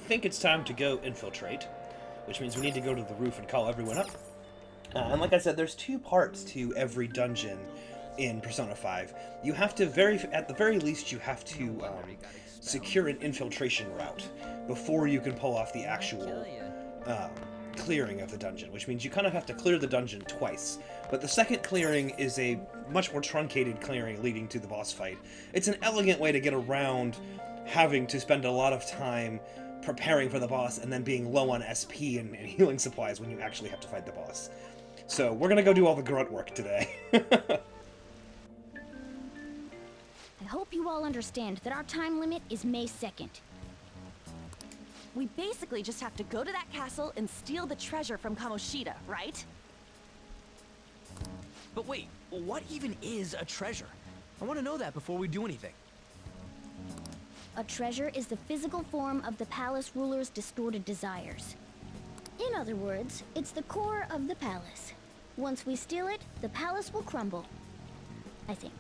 think it's time to go infiltrate, which means we need to go to the roof and call everyone up. And like I said, there's two parts to every dungeon in Persona 5. You have to at the very least, you have to secure an infiltration route before you can pull off the actual clearing of the dungeon, which means you kind of have to clear the dungeon twice. But the second clearing is a much more truncated clearing leading to the boss fight. It's an elegant way to get around having to spend a lot of time preparing for the boss and then being low on SP and healing supplies when you actually have to fight the boss. So we're gonna go do all the grunt work today. I hope you all understand that our time limit is May 2nd. We basically just have to go to that castle and steal the treasure from Kamoshida, right? But wait, what even is a treasure? I want to know that before we do anything. A treasure is the physical form of the palace ruler's distorted desires. In other words, it's the core of the palace. Once we steal it, the palace will crumble. I think.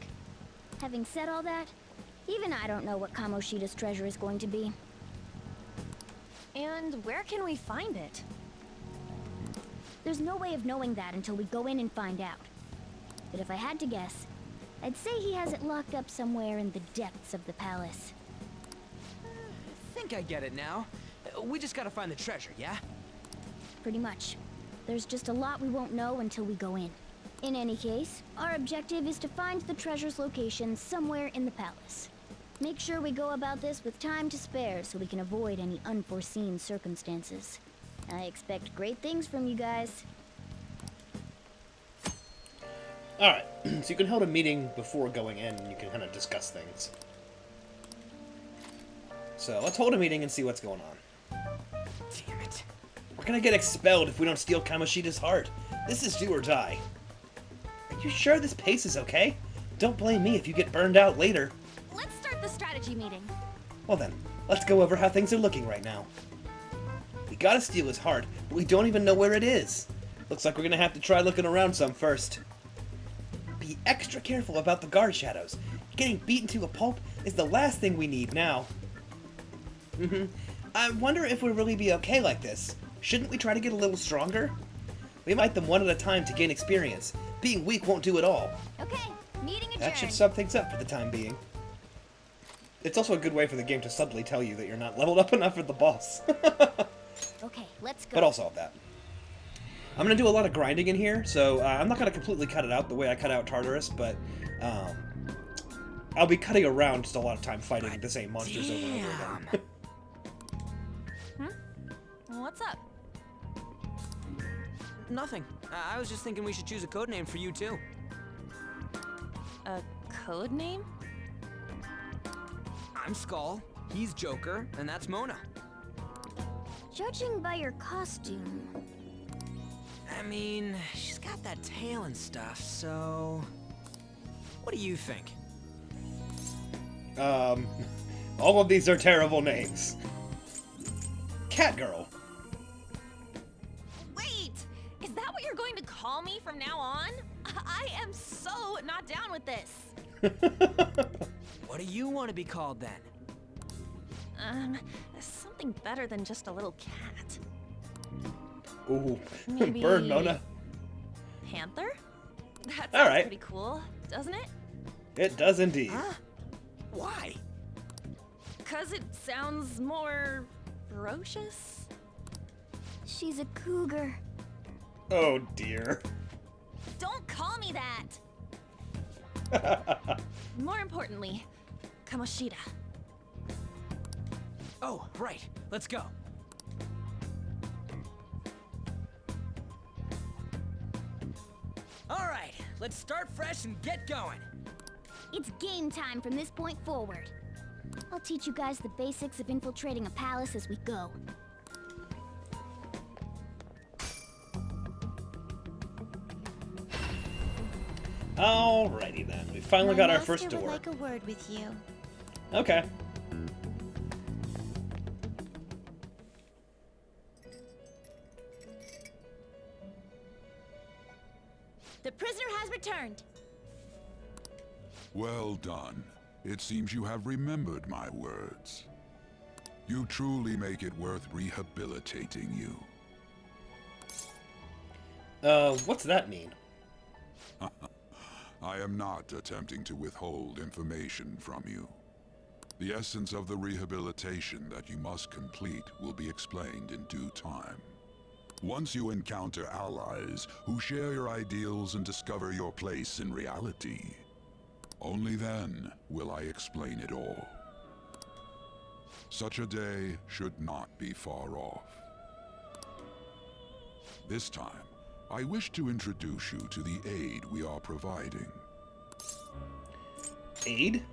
Having said all that, even I don't know what Kamoshida's treasure is going to be. And where can we find it? There's no way of knowing that until we go in and find out. But if I had to guess, I'd say he has it locked up somewhere in the depths of the palace. I think I get it now. We just gotta find the treasure, yeah? Pretty much. There's just a lot we won't know until we go in. In any case, our objective is to find the treasure's location somewhere in the palace. Make sure we go about this with time to spare so we can avoid any unforeseen circumstances. I expect great things from you guys. Alright, so you can hold a meeting before going in and you can kind of discuss things. So let's hold a meeting and see what's going on. Damn it. We're gonna get expelled if we don't steal Kamoshida's heart. This is do or die. Are you sure this pace is okay? Don't blame me if you get burned out later. Let's start the strategy meeting. Well then, let's go over how things are looking right now. We gotta steal his heart, but we don't even know where it is. Looks like we're gonna have to try looking around some first. Be extra careful about the guard shadows. Getting beaten to a pulp is the last thing we need now. I wonder if we'll really be okay like this. Shouldn't we try to get a little stronger? We fight them one at a time to gain experience. Being weak won't do it all. Okay, meeting adjourned. That should sum things up for the time being. It's also a good way for the game to subtly tell you that you're not leveled up enough for the boss. Okay, let's go. But I'll solve that. I'm going to do a lot of grinding in here, so I'm not going to completely cut it out the way I cut out Tartarus, but I'll be cutting around just a lot of time fighting the same monsters over and over again. What's up? Nothing. I was just thinking we should choose a code name for you too. A code name? I'm Skull, he's Joker, and that's Mona. Judging by your costume... I mean, she's got that tail and stuff, so... What do you think? All of these are terrible names. Catgirl. Wait! Is that what you're going to call me from now on? I am so not down with this. What do you want to be called then? Something better than just a little cat. Ooh, Maybe... burn, Mona. Panther? That sounds All right. pretty cool, doesn't it? It does indeed. Huh? Why? 'Cause it sounds more ferocious? She's a cougar. Oh dear. Don't call me that! More importantly, Kamoshida. Oh, right. Let's go. All right, let's start fresh and get going. It's game time from this point forward. I'll teach you guys the basics of infiltrating a palace as we go. Alrighty then, we finally got our first door. My master would like a word with you. Okay. The prisoner has returned. Well done. It seems you have remembered my words. You truly make it worth rehabilitating you. What's that mean? I am not attempting to withhold information from you. The essence of the rehabilitation that you must complete will be explained in due time. Once you encounter allies who share your ideals and discover your place in reality, only then will I explain it all. Such a day should not be far off. This time, I wish to introduce you to the aid we are providing. Aid?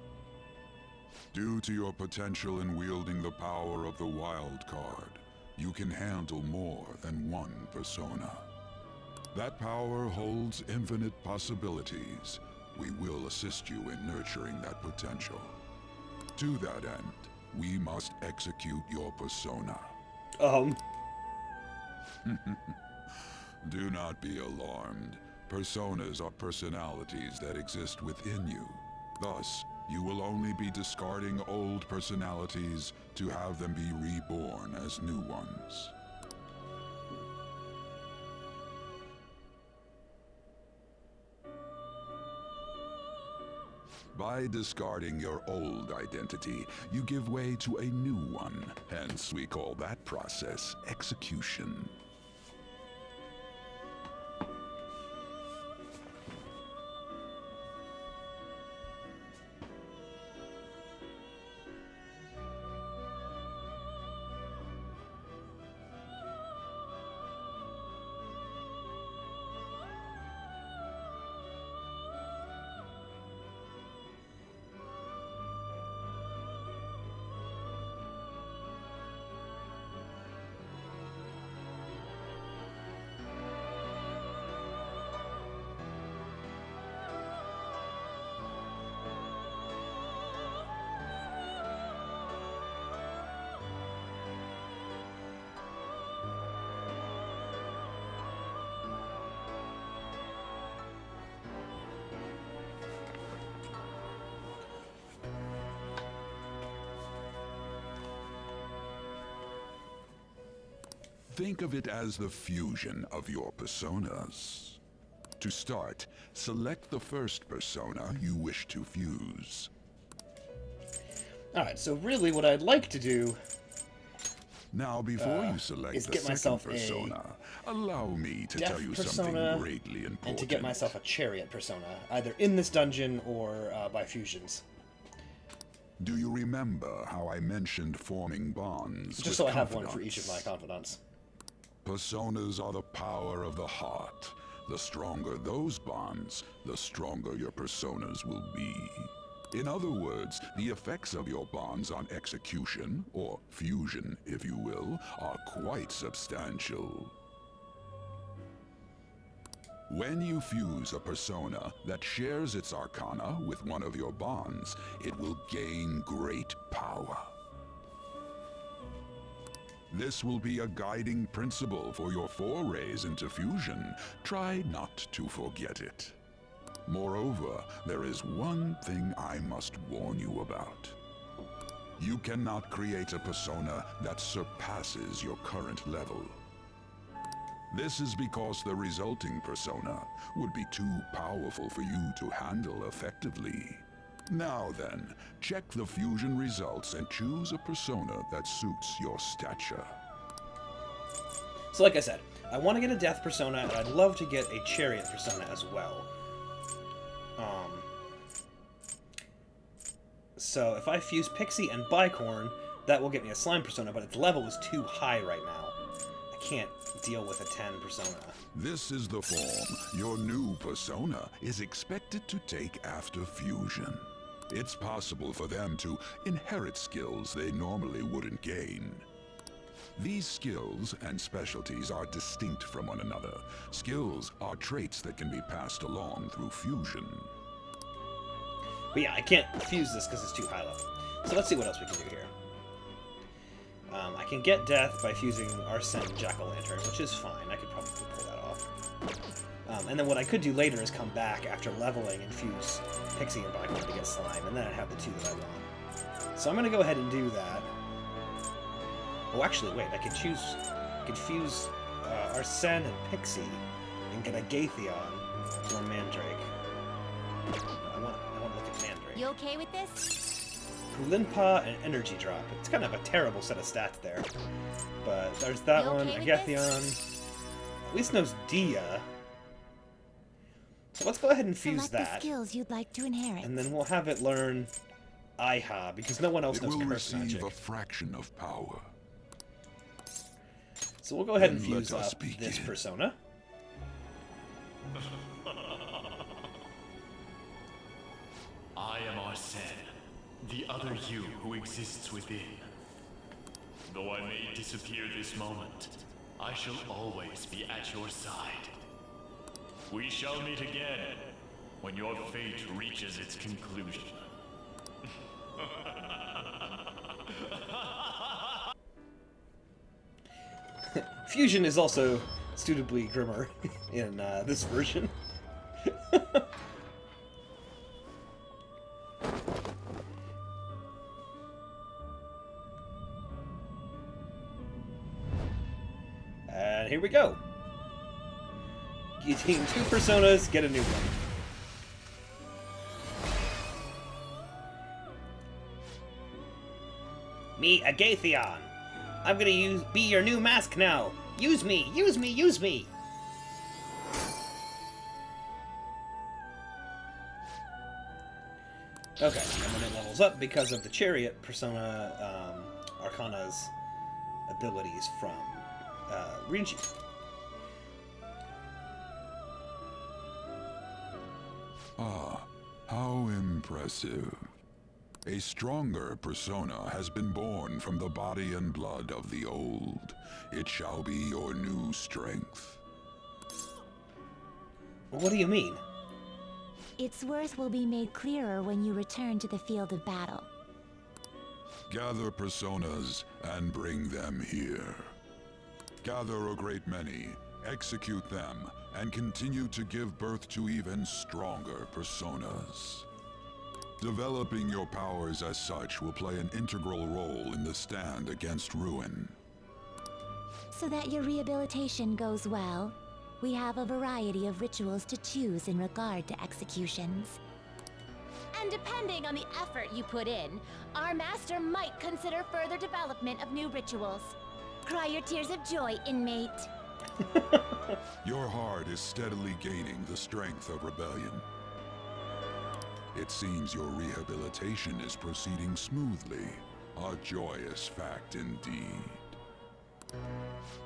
Due to your potential in wielding the power of the wild card, you can handle more than one persona. That power holds infinite possibilities. We will assist you in nurturing that potential. To that end, we must execute your persona. Do not be alarmed. Personas are personalities that exist within you. Thus, you will only be discarding old personalities to have them be reborn as new ones. By discarding your old identity, you give way to a new one. Hence, we call that process execution. Think of it as the fusion of your personas. To start, select the first persona you wish to fuse. Alright, so really what I'd like to do Now, before you select is the get second myself persona, allow me to death tell you persona something greatly important. and to get myself a chariot persona, either in this dungeon or by fusions. Do you remember how I mentioned forming bonds Just with so I have one for each of my confidants? confidants. Personas are the power of the heart. The stronger those bonds, the stronger your personas will be. In other words, the effects of your bonds on execution, or fusion if you will, are quite substantial. When you fuse a persona that shares its arcana with one of your bonds, it will gain great power. This will be a guiding principle for your forays into fusion. Try not to forget it. Moreover, there is one thing I must warn you about. You cannot create a persona that surpasses your current level. This is because the resulting persona would be too powerful for you to handle effectively. Now then, check the fusion results and choose a persona that suits your stature. So like I said, I want to get a death persona, and I'd love to get a chariot persona as well. So if I fuse Pixie and Bicorn, that will get me a slime persona, but its level is too high right now. I can't deal with a 10 persona. This is the form your new persona is expected to take after fusion. It's possible for them to inherit skills they normally wouldn't gain. These skills and specialties are distinct from one another. Skills are traits that can be passed along through fusion. But yeah, I can't fuse this because it's too high level. So let's see what else we can do here. I can get death by fusing Arsene and Jack-o'-lantern, which is fine. I could probably pull that off. And then what I could do later is come back after leveling and fuse Pixie and Bicorn to get slime, and then I'd have the two that I want. So I'm going to go ahead and do that. Oh, actually, wait. I could fuse Arsene and Pixie and get a Gatheon or Mandrake. No, I want to look at Mandrake. You okay with this? Kulinpa and Energy Drop. It's kind of a terrible set of stats there. But there's that You one. okay with Gatheon. At least knows Dia. So let's go ahead and fuse Select the that. skills you'd like to inherit. And then we'll have it learn Iha, because no one else It knows will curse receive magic. a fraction of power. So we'll go ahead and Then let fuse us up this begin. persona. I am Arsene, the other you who exists within. Though I may disappear this moment, I shall always be at your side. We shall meet again when your fate reaches its conclusion. Fusion is also suitably grimmer in this version. And here we go. Getting 2 personas, get a new one. Me, Agatheon. I'm gonna be your new mask now. Use me, use me, use me. Okay, and then it levels up because of the Chariot persona Arcana's abilities from Rinji. Ah, how impressive. A stronger persona has been born from the body and blood of the old. It shall be your new strength. What do you mean? Its worth will be made clearer when you return to the field of battle. Gather personas and bring them here. Gather a great many, execute them, and continue to give birth to even stronger personas. Developing your powers as such will play an integral role in the stand against ruin. So that your rehabilitation goes well, we have a variety of rituals to choose in regard to executions. And depending on the effort you put in, our master might consider further development of new rituals. Cry your tears of joy, inmate. Your heart is steadily gaining the strength of rebellion. It seems your rehabilitation is proceeding smoothly. A joyous fact indeed.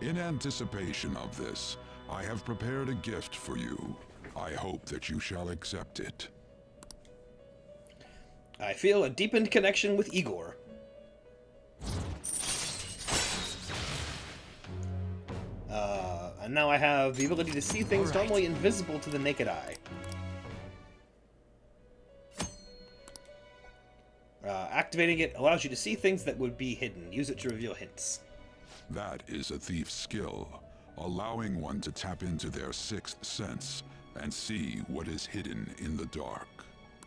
In anticipation of this, I have prepared a gift for you. I hope that you shall accept it. I feel a deepened connection with Igor. And now I have the ability to see things normally invisible to the naked eye. Activating it allows you to see things that would be hidden. Use it to reveal hints. That is a thief's skill, allowing one to tap into their sixth sense and see what is hidden in the dark.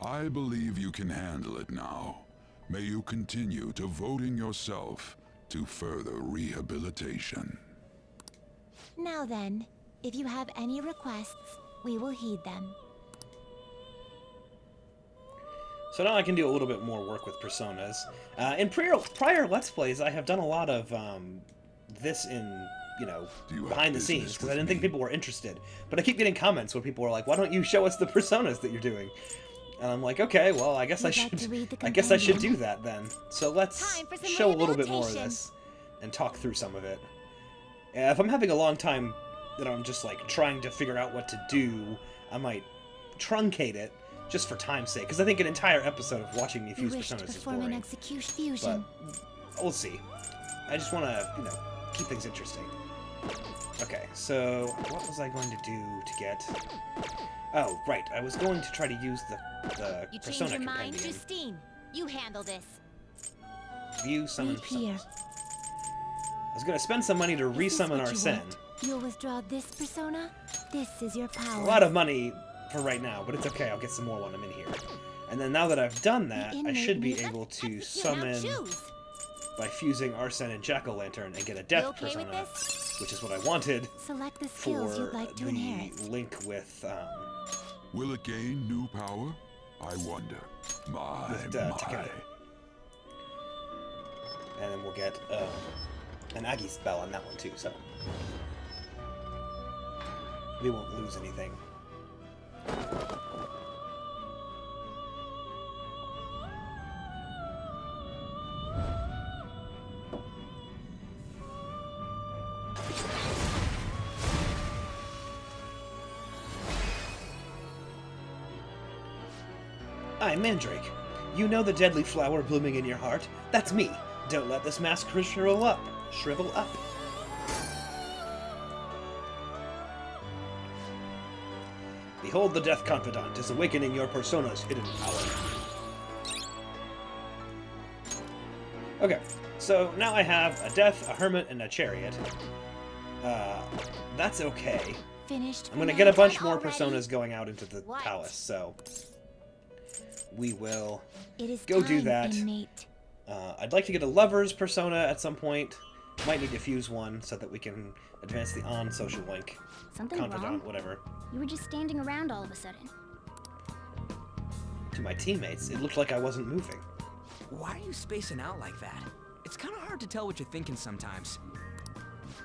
I believe you can handle it now. May you continue devoting yourself to further rehabilitation. Now then, if you have any requests, we will heed them. So now I can do a little bit more work with personas. In prior Let's Plays, I have done a lot of this in, Do you have behind the business scenes, because I with didn't think me? people were interested. But I keep getting comments where people are like, why don't you show us the personas that you're doing? And I'm like, okay, well, I guess Would like to read the I guess I should companion? do that then. So let's Time for some show a little bit more of rehabilitation. this and talk through some of it. If I'm having a long time that I'm just like trying to figure out what to do, I might truncate it just for time's sake, because I think an entire episode of watching me You fuse wish to personas is perform an boring. execution fusion. But we'll see. I just want to, keep things interesting. Okay, so what was I going to do to get? Oh, right. I was going to try to use the You persona change your mind, compendium. Justine. You handle this. View summon Read here. personas. I was going to spend some money to Is this resummon what you Arsene. want? You'll withdraw this persona? This is your power. A lot of money for right now, but it's okay. I'll get some more when I'm in here. And then now that I've done that, I inmate should be needs- able to Execute, now summon choose. by fusing Arsene and Jack-o'-lantern and get a You death okay with persona, this? which is what I wanted Select the for skills you'd like to the inherit. link with Will it gain new power? I wonder. My. Takeda. And then we'll get an Agi spell on that one too, so we won't lose anything. I'm Mandrake. You know the deadly flower blooming in your heart? That's me. Don't let this mask shrivel up. Behold, the Death Confidant is awakening your persona's hidden power. Okay, so now I have a Death, a Hermit, and a Chariot. That's okay. Finished. I'm gonna get a bunch more already? personas going out into the What? palace, so we will It is go do time, that. Innate. I'd like to get a Lover's persona at some point. Might need to fuse one so that we can advance the on-social link. Something Confidant, wrong? whatever. You were just standing around all of a sudden. To my teammates, it looked like I wasn't moving. Why are you spacing out like that? It's kind of hard to tell what you're thinking sometimes.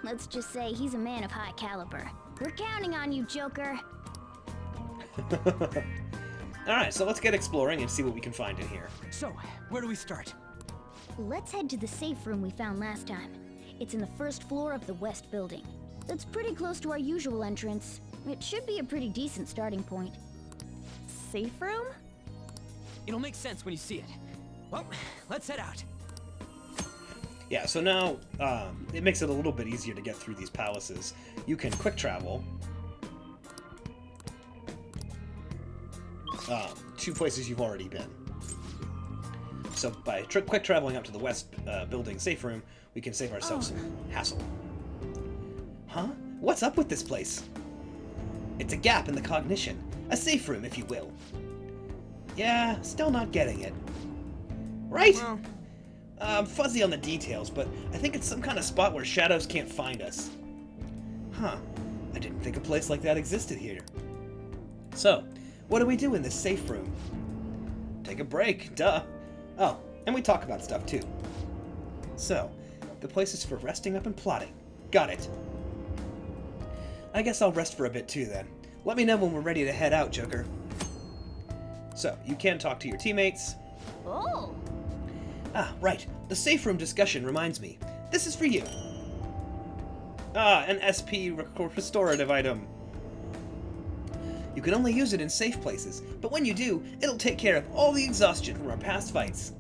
Let's just say he's a man of high caliber. We're counting on you, Joker. Alright, so let's get exploring and see what we can find in here. So, where do we start? Let's head to the safe room we found last time. It's in the first floor of the west building. That's pretty close to our usual entrance. It should be a pretty decent starting point. Safe room? It'll make sense when you see it. Well, let's head out. Yeah, so now it makes it a little bit easier to get through these palaces. You can quick travel to places you've already been. So by quick traveling up to the west building safe room, we can save ourselves some hassle. Huh? What's up with this place? It's a gap in the cognition. A safe room, if you will. Yeah, still not getting it. Right? Well, I'm fuzzy on the details, but I think it's some kind of spot where shadows can't find us. Huh. I didn't think a place like that existed here. So, what do we do in this safe room? Take a break, duh. Oh, and we talk about stuff too. So, the place is for resting up and plotting. Got it. I guess I'll rest for a bit too then. Let me know when we're ready to head out, Joker. So, you can talk to your teammates. Oh! Ah, right. The safe room discussion reminds me. This is for you. Ah, an SP restorative item. You can only use it in safe places, but when you do, it'll take care of all the exhaustion from our past fights.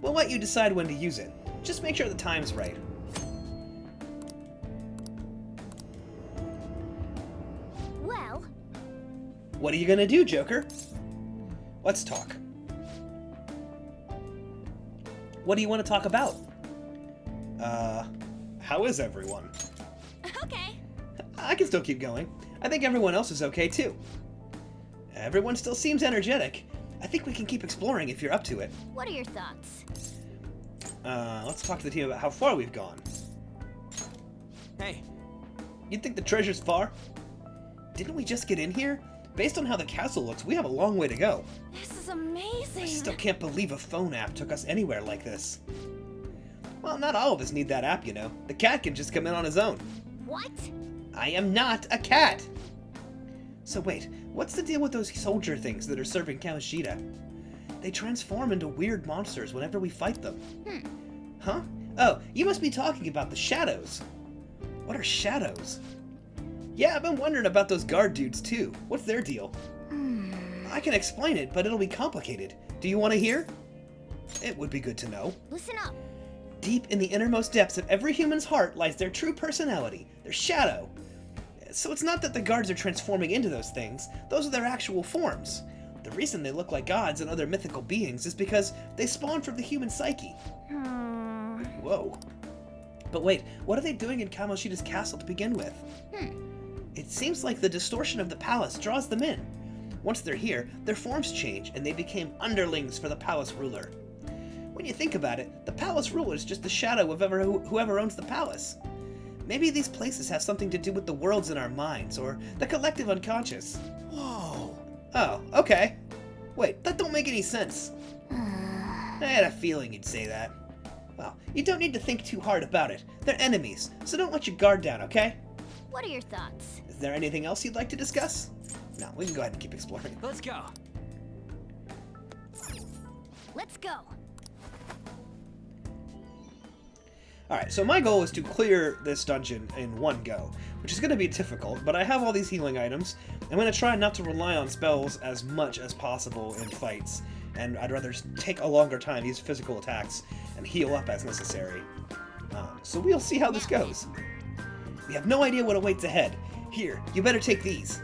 We'll let you decide when to use it. Just make sure the time's right. Well, What are you gonna do, Joker? Let's talk. What do you want to talk about? How is everyone? Okay. I can still keep going. I think everyone else is okay too. Everyone still seems energetic. I think we can keep exploring if you're up to it. what are your thoughts? Let's talk to the team about how far we've gone. hey, You think the treasure's far? Didn't we just get in here? Based on how the castle looks, we have a long way to go. This is amazing. I still can't believe a phone app took us anywhere like this. Well, not all of us need that app, you know. The cat can just come in on his own. What? I am not a cat! So wait, what's the deal with those soldier things that are serving Kamoshida? They transform into weird monsters whenever we fight them. Huh? Oh, you must be talking about the shadows. What are shadows? Yeah, I've been wondering about those guard dudes too. What's their deal? I can explain it, but it'll be complicated. Do you want to hear? It would be good to know. Listen up. Deep in the innermost depths of every human's heart lies their true personality, their shadow. So it's not that the guards are transforming into those things, those are their actual forms. The reason they look like gods and other mythical beings is because they spawn from the human psyche. Whoa. But wait, what are they doing in Kamoshida's castle to begin with? It seems like the distortion of the palace draws them in. Once they're here, their forms change and they become underlings for the palace ruler. When you think about it, the palace ruler is just the shadow of whoever owns the palace. Maybe these places have something to do with the worlds in our minds, or the collective unconscious. Whoa. Oh, okay. Wait, that don't make any sense. I had a feeling you'd say that. Well, you don't need to think too hard about it. They're enemies, so don't let your guard down, okay? What are your thoughts? Is there anything else you'd like to discuss? No, we can go ahead and keep exploring. Let's go. Let's go. Alright, so my goal is to clear this dungeon in one go, which is going to be difficult, but I have all these healing items. I'm going to try not to rely on spells as much as possible in fights, and I'd rather take a longer time, use physical attacks, and heal up as necessary. So we'll see how this goes. We have no idea what awaits ahead. Here, you better take these.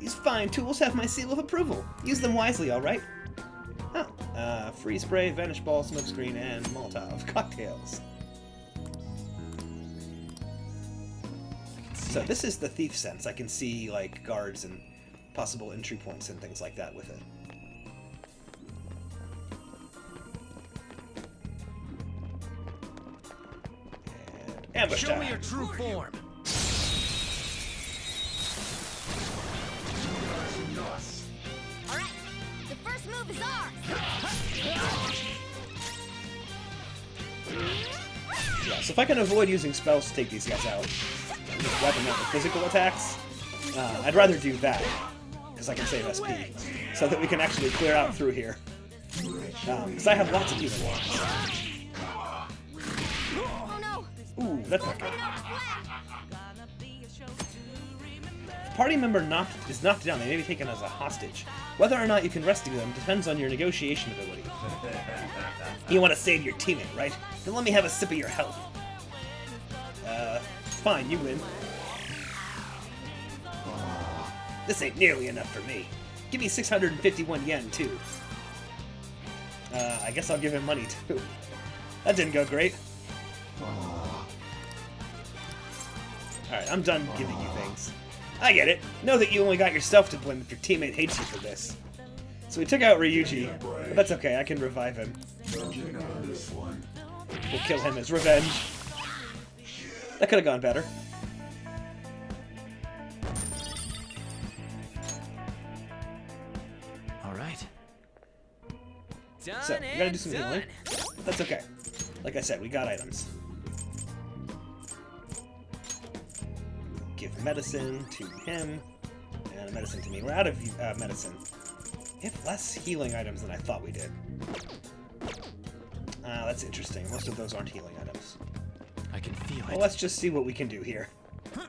These fine tools have my seal of approval. Use them wisely, alright? Oh, freeze spray, vanish ball, smokescreen, and Molotov cocktails. So this is the thief sense. I can see like guards and possible entry points and things like that with it. And ambush Show time. me your true form. All right, the first move is ours. Yeah, so if I can avoid using spells to take these guys out, just wipe them out with physical attacks, I'd rather do that, because I can save SP, so that we can actually clear out through here. Because I have lots of healing wands. Oh no! Ooh, that's not good. If a party member is knocked down, they may be taken as a hostage. Whether or not you can rescue them depends on your negotiation ability. You want to save your teammate, right? Then let me have a sip of your health. Fine, you win. This ain't nearly enough for me. Give me 651 yen, too. I guess I'll give him money, too. That didn't go great. Alright, I'm done giving you things. I get it. Know that you only got yourself to blame if your teammate hates you for this. So we took out Ryuji, but that's okay, I can revive him. We'll kill him as revenge. That could have gone better. All right. Done. So, we gotta do some healing. But that's okay. Like I said, we got items. Give medicine to him, and medicine to me. We're out of medicine. We have less healing items than I thought we did. That's interesting. Most of those aren't healing items. I can feel Well, it. let's just see what we can do here. 3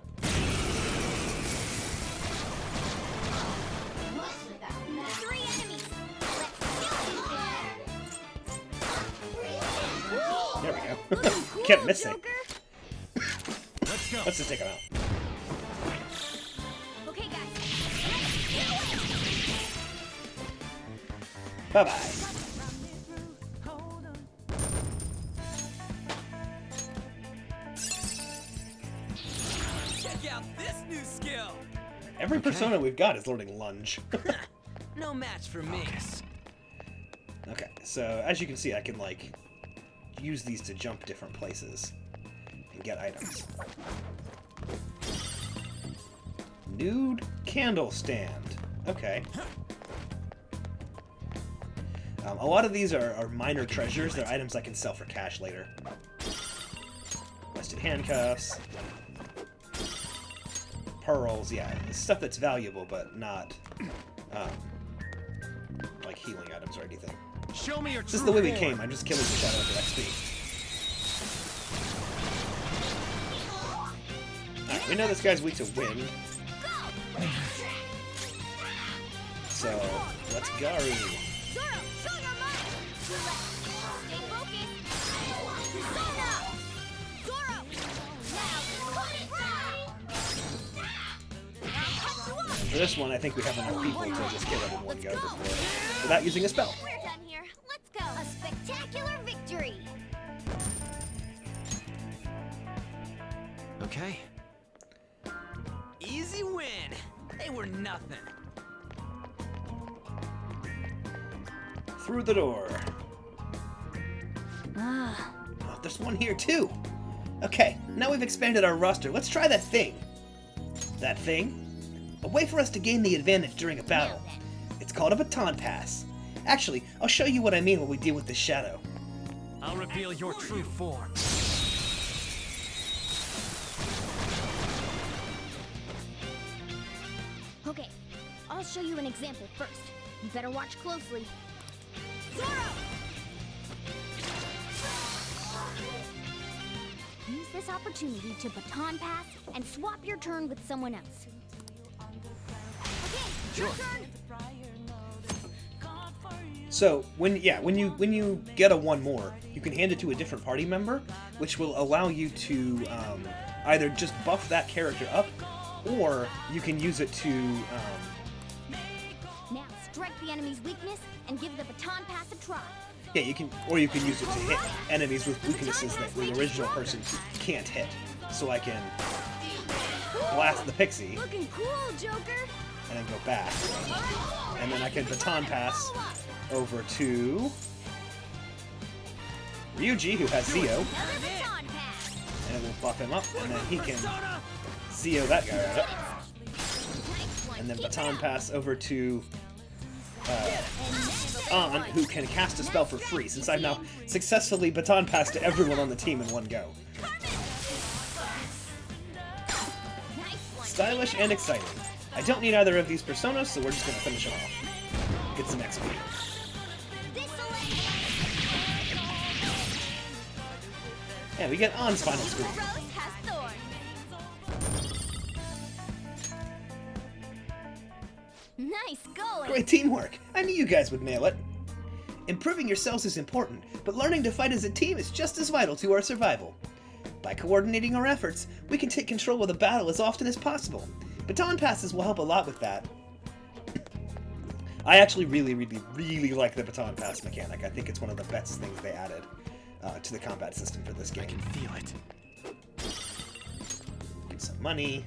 enemies. There we go. Kept missing. Joker. Let's go. Let's just take him out. Okay, guys. Bye-bye. Check out this new skill. Every persona we've got is learning lunge. No match for me. Okay, so as you can see, I can, like, use these to jump different places and get items. Nude candle stand. Okay. A lot of these are minor treasures. They're items I can sell for cash later. Rusted handcuffs. Pearls, yeah. It's stuff that's valuable, but not, like healing items or anything. Show me your This true is the way we form. came. I'm just killing the shadow for XP. Alright, we know this guy's weak to wind. So, let's go. Zoro, show your might. Stay focused. Sona. Zoro. Now, cut it right. Cut you off. For this one, I think we have enough people to just kill it in one go without using a spell. We're done here. Let's go. A spectacular victory. Okay. Easy win. They were nothing. Through the door. Ah, Oh, there's one here too. Okay, now we've expanded our roster. Let's try that thing. That thing? A way for us to gain the advantage during a battle. now then. It's called a baton pass. Actually, I'll show you what I mean when we deal with the shadow. I'll reveal your true form. Okay, I'll show you an example first. You better watch closely. Zoro! Use this opportunity to baton pass and swap your turn with someone else. Okay, your turn! So when you get a one more, you can hand it to a different party member, which will allow you to either just buff that character up, or you can use it to Now strike the enemy's weakness and give the baton pass a try. yeah, you can use it to hit enemies with weaknesses that the original person can't hit. So I can blast the pixie Looking cool, Joker! and then go back, and then I can baton pass over to Ryuji, who has Zio, Another baton pass! and it will buff him up, and then he can Zio that guy right up, Nice one. and then Keep it baton up. pass over to An, who can cast a spell for free, since I've now successfully baton passed to everyone on the team in one go. Nice one. Stylish and exciting. I don't need either of these personas, so we're just gonna finish them off. Get some XP. Yeah, we get An's final screen. Rose has thorns. Nice going. Great teamwork! I knew you guys would nail it. Improving yourselves is important, but learning to fight as a team is just as vital to our survival. By coordinating our efforts, we can take control of the battle as often as possible. Baton passes will help a lot with that. I actually really like the baton pass mechanic. I think it's one of the best things they added to the combat system for this game. I can feel it. Get some money.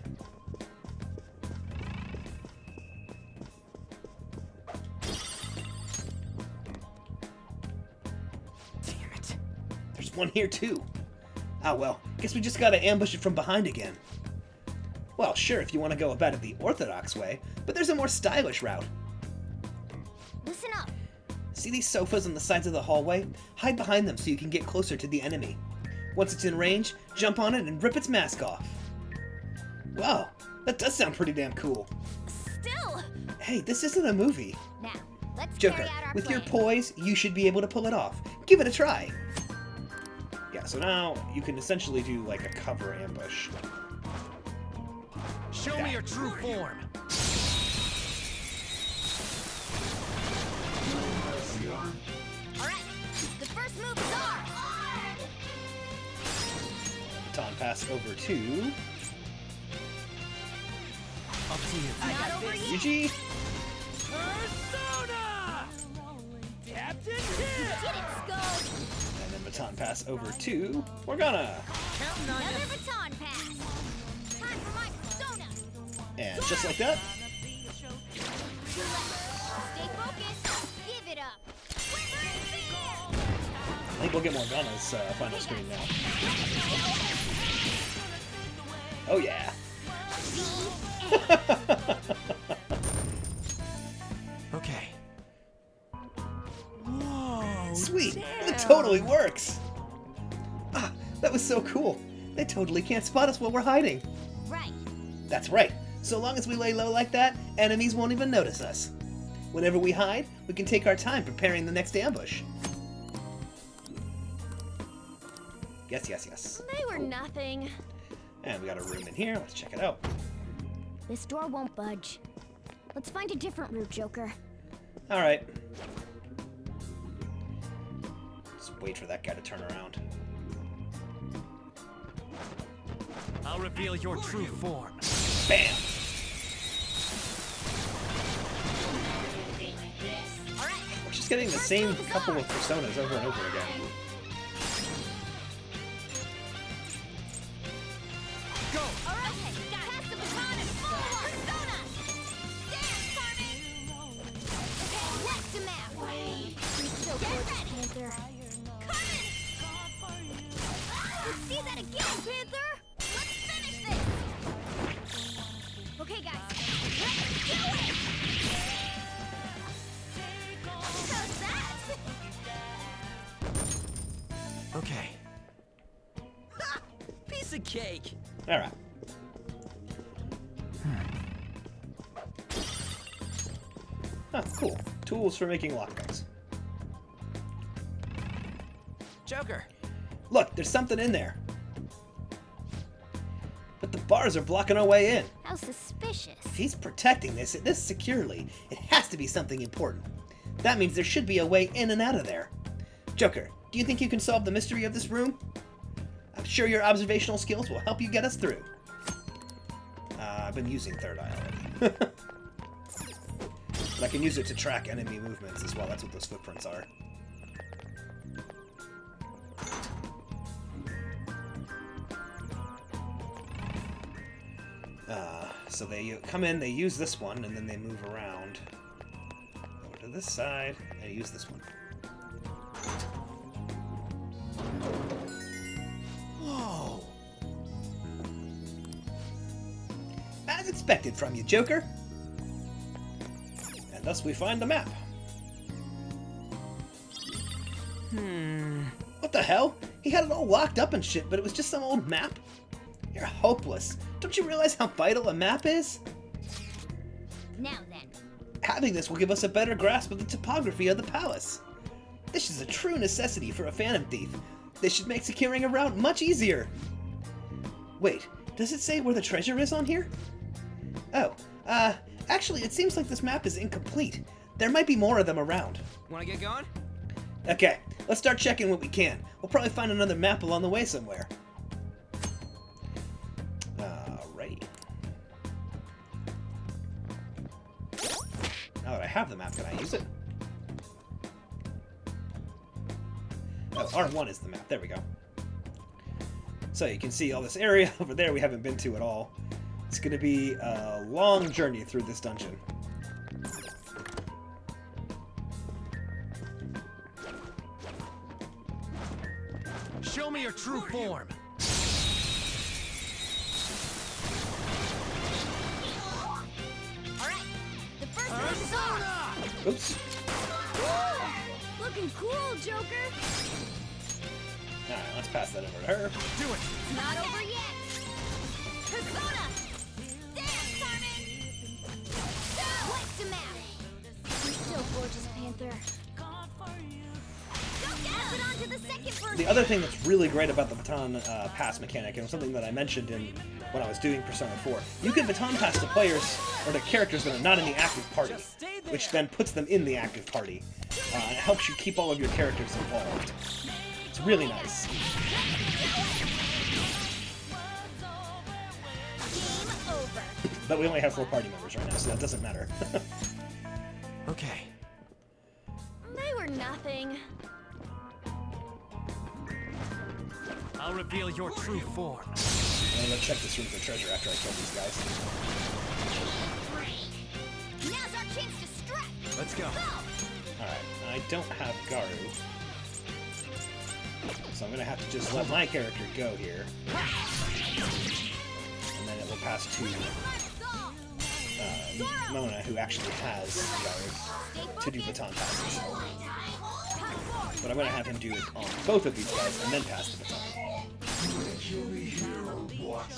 Damn it. There's one here too. Ah well, guess we just gotta ambush it from behind again. Well, sure, if you want to go about it the orthodox way, but there's a more stylish route. Listen up. See these sofas on the sides of the hallway? Hide behind them so you can get closer to the enemy. Once it's in range, jump on it and rip its mask off. Wow, that does sound pretty damn cool. Still! Hey, this isn't a movie. Now, let's Joker, carry out our with your plan. poise, you should be able to pull it off. Give it a try. Yeah, so now you can essentially do like a cover ambush. Show me your true form. Alright, the first move is ours. Baton pass over to Up to you. Not over yet. Yuji. Persona! Captain Get it, Skull. And then baton pass over to Morgana. Counting on Another you. baton pass. Time for my persona. And just like that, Stay focused. Give it up. I think we'll get Morgana's final screen now. Oh yeah. Okay. Whoa. Sweet! Damn. It totally works! Ah, that was so cool. They totally can't spot us while we're hiding. Right. That's right. So long as we lay low like that, enemies won't even notice us. Whenever we hide, we can take our time preparing the next ambush. Yes, yes, yes. They were nothing. And we got a room in here. Let's check it out. This door won't budge. Let's find a different route, Joker. Alright. Just wait for that guy to turn around. I'll reveal your true form. Bam! Alright. We're just getting the same couple of personas over and over again. Go! Alright, pass the baton and follow our persona. Dance, Carmen. Okay, what's the map? You're so gorgeous, Panther. Carmen! of cake. Alright. Oh, cool. Tools for making lockpicks. Joker. Look, there's something in there. But the bars are blocking our way in. How suspicious. If he's protecting this securely, it has to be something important. That means there should be a way in and out of there. Joker, do you think you can solve the mystery of this room? I'm sure your observational skills will help you get us through. I've been using Third Eye already. But I can use it to track enemy movements as well. That's what those footprints are. So they come in, they use this one, and then they move around. Over to this side, and use this one. Whoa. As expected from you, Joker. And thus we find the map. What the hell? He had it all locked up and shit, but it was just some old map? You're hopeless. Don't you realize how vital a map is? Now then. Having this will give us a better grasp of the topography of the palace. This is a true necessity for a phantom thief. This should make securing a route much easier. Wait, does it say where the treasure is on here? Oh, actually it seems like this map is incomplete. There might be more of them around. Wanna get going? Okay, let's start checking what we can. We'll probably find another map along the way somewhere. Alrighty. Now that I have the map, can I use it? Oh, R1 is the map. There we go. So you can see all this area over there we haven't been to at all. It's going to be a long journey through this dungeon. Show me your true form. Alright, the first one is off. Oops. Looking cool, Joker. Alright, let's pass that over to her. Do it. Not over yet. Persona! Dance, Carmen! What's the map? You're so gorgeous, Panther. Go pass it on to the second person. The other thing that's really great about the baton pass mechanic, and something that I mentioned when I was doing Persona 4, you can baton pass to players, or to characters that are not in the active party, which then puts them in the active party. And it helps you keep all of your characters involved. It's really nice. Game over. But we only have 4 party members right now, so that doesn't matter. Okay. They were nothing. I'll reveal your true form. I'm gonna check this room for treasure after I kill these guys. Now's our chance to strike. Let's go. Alright, I don't have Garu. So I'm gonna have to just let my character go here. And then it will pass to Mona, who actually has Garu, to do baton passes. But I'm gonna have him do it on both of these guys and then pass the baton. Alright.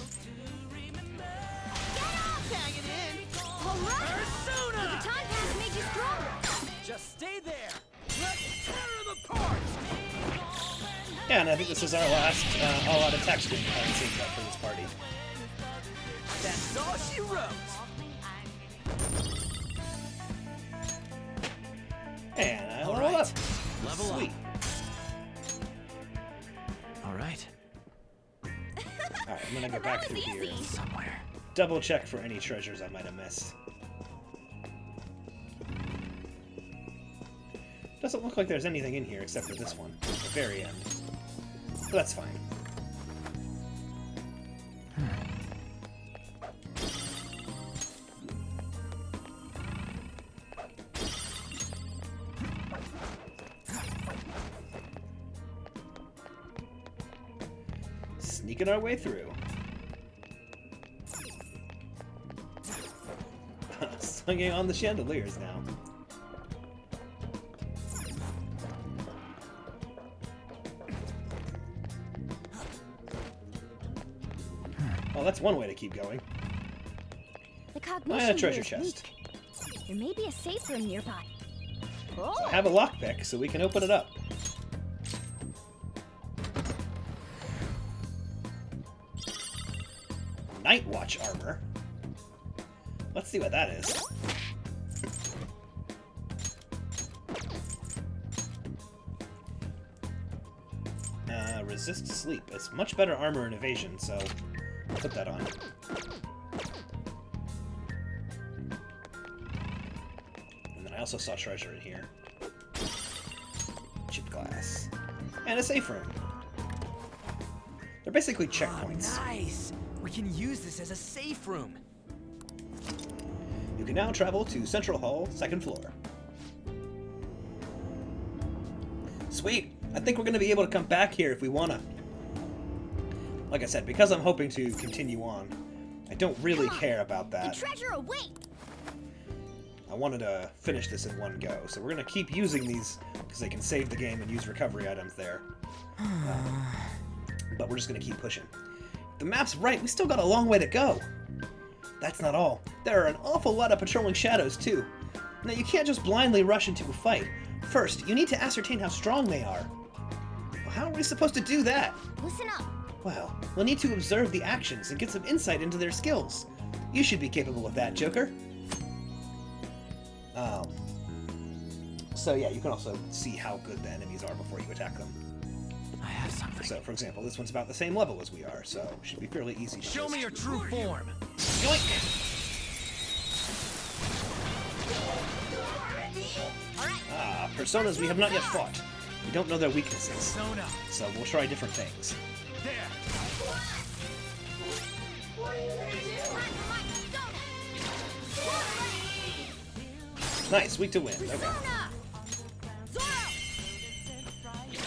The baton pass made you stronger. Just stay there. Let's tear them apart. Yeah, and I think this is our last all-out attack screen it seems like for this party. That's all she wrote. And I All level right. up. Level Sweet. All right. Alright, I'm gonna go back through here. Somewhere. Double check for any treasures I might have missed. Doesn't look like there's anything in here except for this one, at the very end. But that's fine. Sneaking our way through. Swinging on the chandeliers now. Well, that's one way to keep going. The cognition treasure here is chest. weak. There may be a safe room nearby. Oh, I have a lockpick, so we can open it up. Night Watch armor. Let's see what that is. Resist sleep. It's much better armor and evasion, so I'll put that on. And then I also saw treasure in here. Chip glass. And a safe room. They're basically checkpoints. Oh, nice! We can use this as a safe room. You can now travel to Central Hall, 2nd floor. Sweet! I think we're going to be able to come back here if we want to. Like I said, because I'm hoping to continue on, I don't really care about that. the treasure awaits. I wanted to finish this in one go, so we're going to keep using these because they can save the game and use recovery items there. But we're just going to keep pushing. The map's right, we still got a long way to go. That's not all. There are an awful lot of patrolling shadows, too. Now, you can't just blindly rush into a fight. First, you need to ascertain how strong they are. Well, how are we supposed to do that? Listen up. Well, we'll need to observe the actions and get some insight into their skills. You should be capable of that, Joker. So yeah, you can also see how good the enemies are before you attack them. I have something. So, for example, this one's about the same level as we are, so it should be fairly easy to Show me your true form. Yoink! Ah, personas we have not yet fought. We don't know their weaknesses, Persona. so we'll try different things. There. Nice, weak to wind. Okay. Persona! Zoro!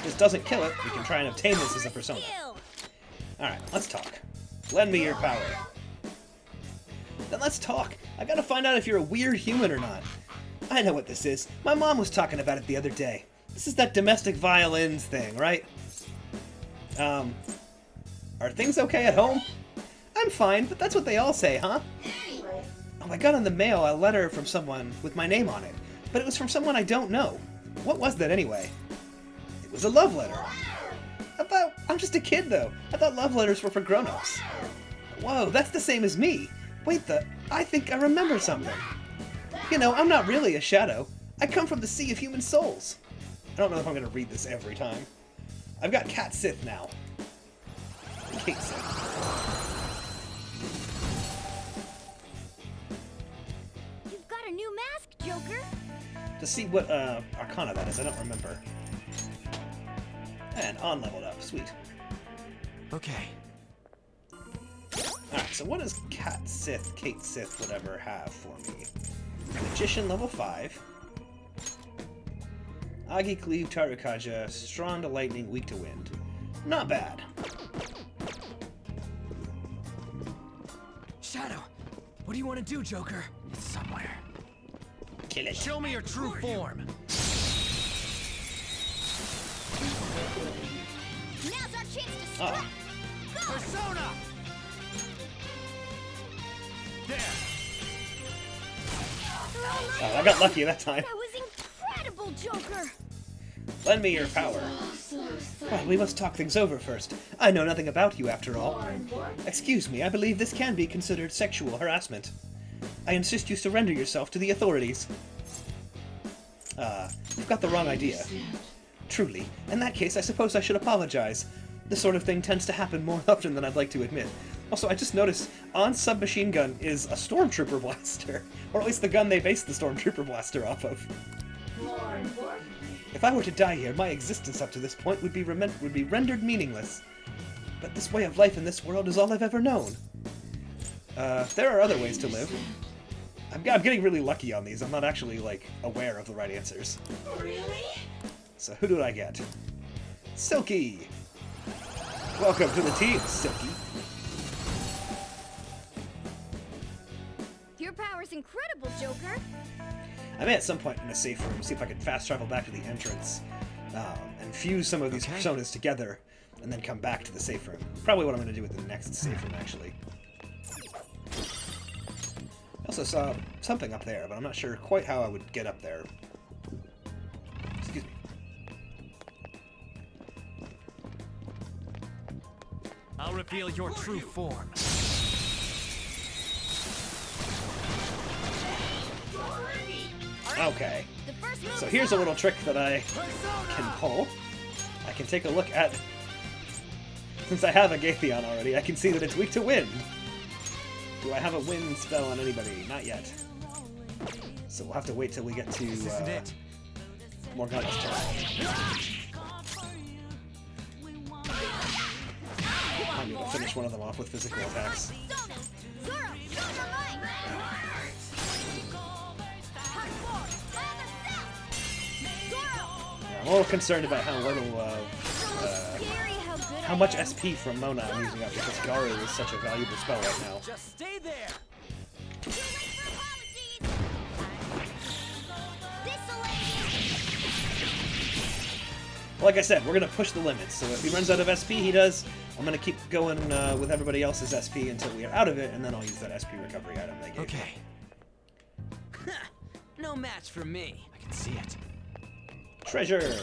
This doesn't kill it. We can try and obtain this as a persona. Kill! Alright, let's talk. Lend me your power. Then let's talk. I gotta find out if you're a weird human or not. I know what this is. My mom was talking about it the other day. This is that domestic violins thing, right? Are things okay at home? I'm fine, but that's what they all say, huh? Oh, I got in the mail a letter from someone with my name on it, but it was from someone I don't know. What was that anyway? It was a love letter. I'm just a kid, though. I thought love letters were for grown-ups. Whoa, that's the same as me. Wait, I think I remember something. You know, I'm not really a shadow. I come from the sea of human souls. I don't know if I'm going to read this every time. I've got Cat Sith now. Kate Sith. You've got a new mask, Joker. To see what arcana that is, I don't remember. And on-leveled up. Sweet. Okay. Alright, so what does Cat Sith, Kate Sith, whatever, have for me? Magician level 5. Agi Cleave, Tarukaja, strong to lightning, weak to wind. Not bad. Shadow, what do you want to do, Joker? It's somewhere. Kill it. Show me your true form. Now's our chance to strike. Ah, Go! Persona! There. oh, I got lucky that time. That was incredible, Joker. Lend me your power. Well, we must talk things over first. I know nothing about you, after all. Excuse me, I believe this can be considered sexual harassment. I insist you surrender yourself to the authorities. You've got the wrong idea. Truly. In that case, I suppose I should apologize. This sort of thing tends to happen more often than I'd like to admit. Also, I just noticed, on submachine gun is a stormtrooper blaster. Or at least the gun they based the stormtrooper blaster off of. If I were to die here, my existence up to this point would be rendered meaningless. But this way of life in this world is all I've ever known. There are other ways to live. I'm getting really lucky on these. I'm not actually, like, aware of the right answers. Really? So who did I get? Silky! Welcome to the team, Silky. Your power's incredible, Joker. I may at some point in a safe room see if I can fast travel back to the entrance and fuse some of these personas together and then come back to the safe room. Probably what I'm going to do with the next safe room, actually. Also saw something up there, but I'm not sure quite how I would get up there. Excuse me. I'll reveal your true form. Okay. The first move So is here's a on. little trick that I can pull. I can take a look at... Since I have a Gatheon already, I can see that it's weak to wind. Do I have a wind spell on anybody? Not yet. So we'll have to wait till we get to This isn't it. Morgana's turn. I'm going to finish one of them off with physical attacks. Zoro, go for mine. Yeah, I'm a little concerned about how little, Scary how good how much SP from Mona I'm using up, because Garu is such a valuable spell right now. Just stay there. Like I said, we're going to push the limits, so if he runs out of SP, he does. I'm going to keep going with everybody else's SP until we are out of it, and then I'll use that SP recovery item they gave me. Okay. No match for me. I can see it. Treasure!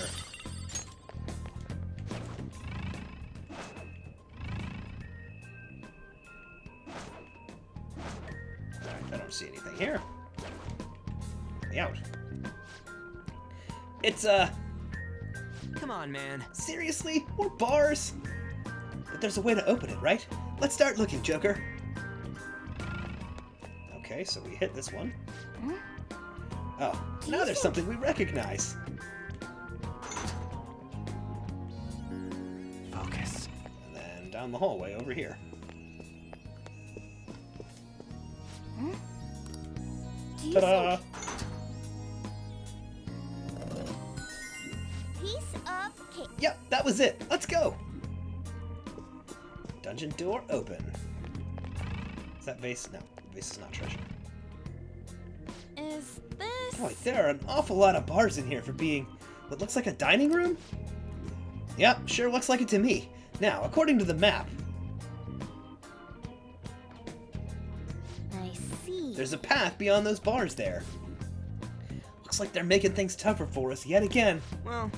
Alright, I don't see anything here. Let me out. It's, Come on, man. seriously? More bars? But there's a way to open it, right? Let's start looking, Joker. Okay, so we hit this one. Oh, now there's something we recognize. Focus. And then down the hallway over here. Do you Ta-da! think piece of cake? Yep, that was it. Let's go. Dungeon door open. Is that vase? No, vase is not treasure. Is this? Boy, there are an awful lot of bars in here for being what looks like a dining room? Yep, sure looks like it to me. Now, according to the map, I see. there's a path beyond those bars there. Looks like they're making things tougher for us yet again. Well,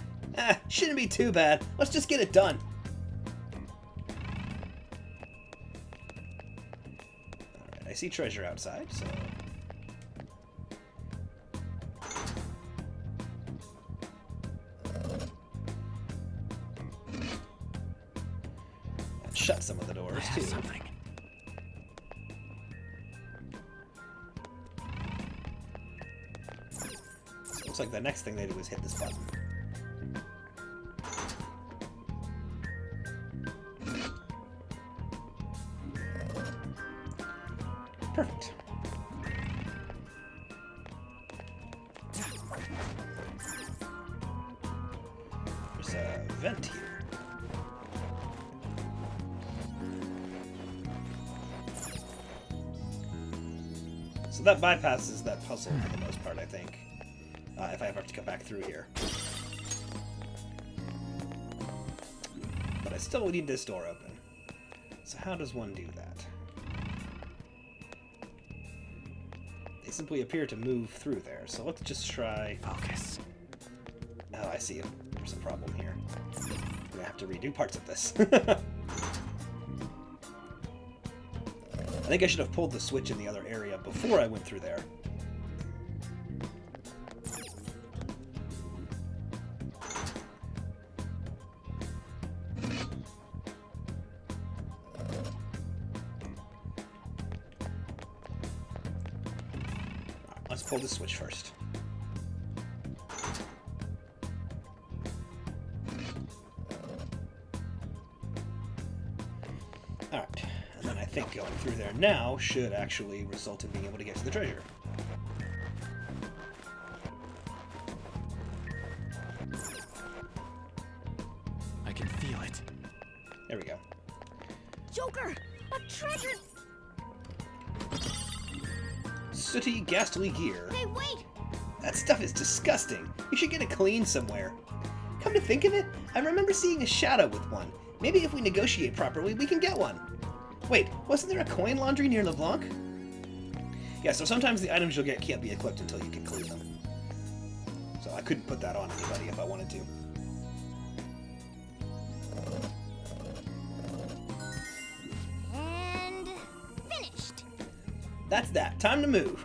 Shouldn't be too bad. Let's just get it done. Alright, I see treasure outside, so... And shut some of the doors, I too. have something. So looks like the next thing they do is hit this button. Perfect. There's a vent here. So that bypasses that puzzle for the most part, I think. If I ever have to come back through here. But I still need this door open. So how does one do that? They simply appear to move through there, so let's just try... Focus. Oh, I see. There's a problem here. I'm gonna have to redo parts of this. I think I should have pulled the switch in the other area before I went through there. Let's pull the switch first. Alright, and then I think going through there now should actually result in being able to get to the treasure. I can feel it. There we go. Joker, a treasure! Sooty, ghastly gear. Hey, wait! That stuff is disgusting. You should get it cleaned somewhere. Come to think of it, I remember seeing a shadow with one. Maybe if we negotiate properly, we can get one. Wait, wasn't there a coin laundry near LeBlanc? Yeah, so sometimes the items you'll get can't be equipped until you can clear them. So I couldn't put that on anybody if I wanted to. And finished. That's that. Time to move.